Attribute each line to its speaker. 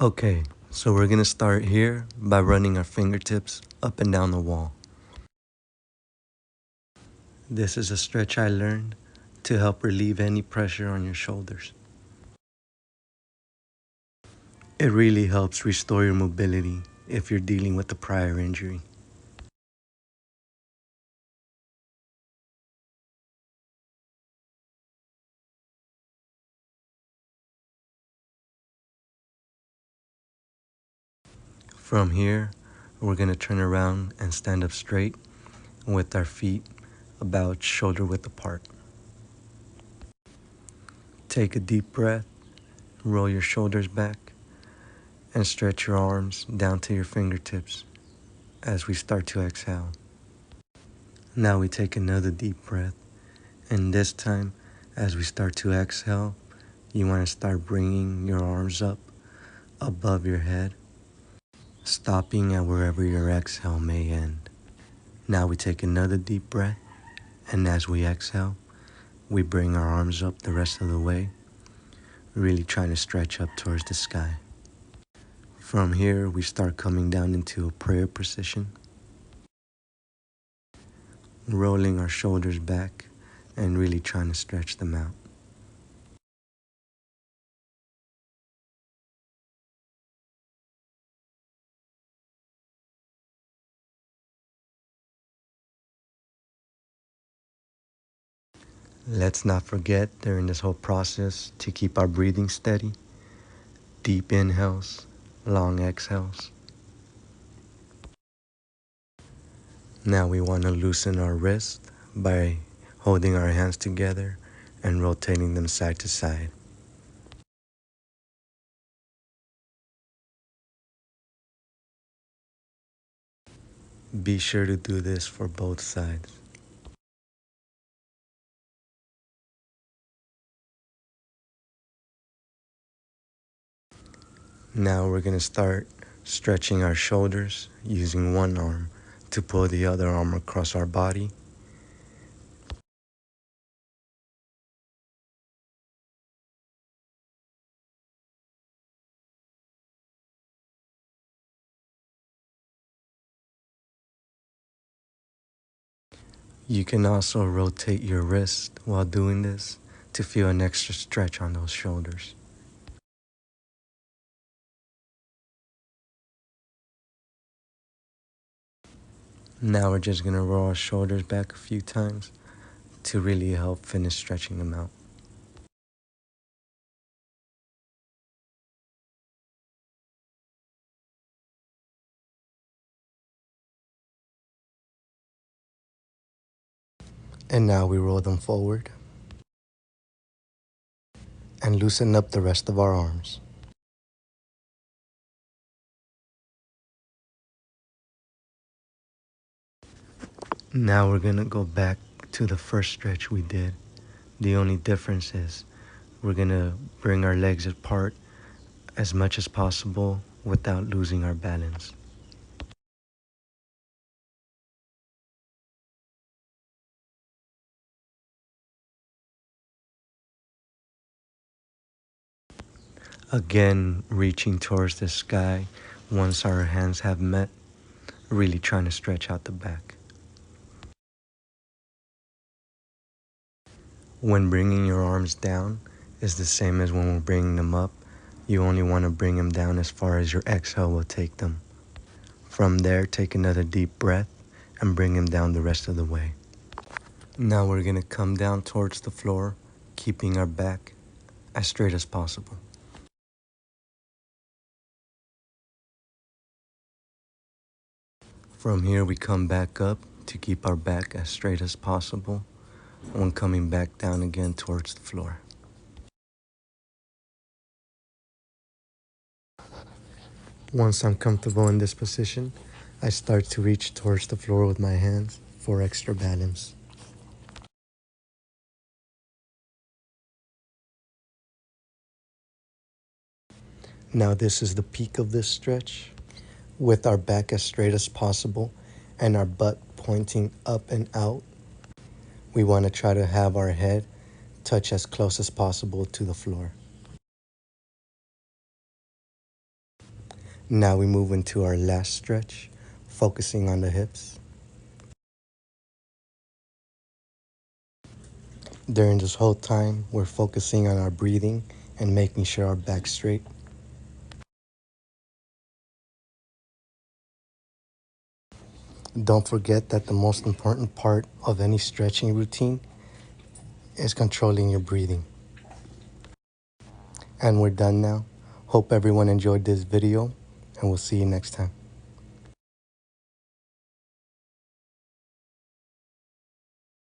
Speaker 1: Okay, so we're gonna start here by running our fingertips up and down the wall. This is a stretch I learned to help relieve any pressure on your shoulders. It really helps restore your mobility if you're dealing with a prior injury. From here, we're gonna turn around and stand up straight with our feet about shoulder width apart. Take a deep breath, roll your shoulders back, and stretch your arms down to your fingertips as we start to exhale. Now we take another deep breath, and this time, as we start to exhale, you want to start bringing your arms up above your head, stopping at wherever your exhale may end. Now we take another deep breath, and as we exhale, we bring our arms up the rest of the way, really trying to stretch up towards the sky. From here, we start coming down into a prayer position, rolling our shoulders back and really trying to stretch them out. Let's not forget during this whole process to keep our breathing steady. Deep inhales, long exhales. Now we want to loosen our wrist by holding our hands together and rotating them side to side. Be sure to do this for both sides. Now we're going to start stretching our shoulders using one arm to pull the other arm across our body. You can also rotate your wrist while doing this to feel an extra stretch on those shoulders. Now we're just going to roll our shoulders back a few times to really help finish stretching them out. And now we roll them forward and loosen up the rest of our arms. Now we're going to go back to the first stretch we did. The only difference is we're going to bring our legs apart as much as possible without losing our balance. Again, reaching towards the sky once our hands have met, really trying to stretch out the back. When bringing your arms down is the same as when we're bringing them up. You only want to bring them down as far as your exhale will take them. From there, take another deep breath and bring them down the rest of the way. Now we're going to come down towards the floor, keeping our back as straight as possible. From here, we come back up to keep our back as straight as possible when coming back down again towards the floor. Once I'm comfortable in this position, I start to reach towards the floor with my hands for extra balance. Now this is the peak of this stretch, with our back as straight as possible and our butt pointing up and out. We want to try to have our head touch as close as possible to the floor. Now we move into our last stretch, focusing on the hips. During this whole time, we're focusing on our breathing and making sure our back's straight. Don't forget that the most important part of any stretching routine is controlling your breathing. And we're done now. Hope everyone enjoyed this video, and we'll see you next time.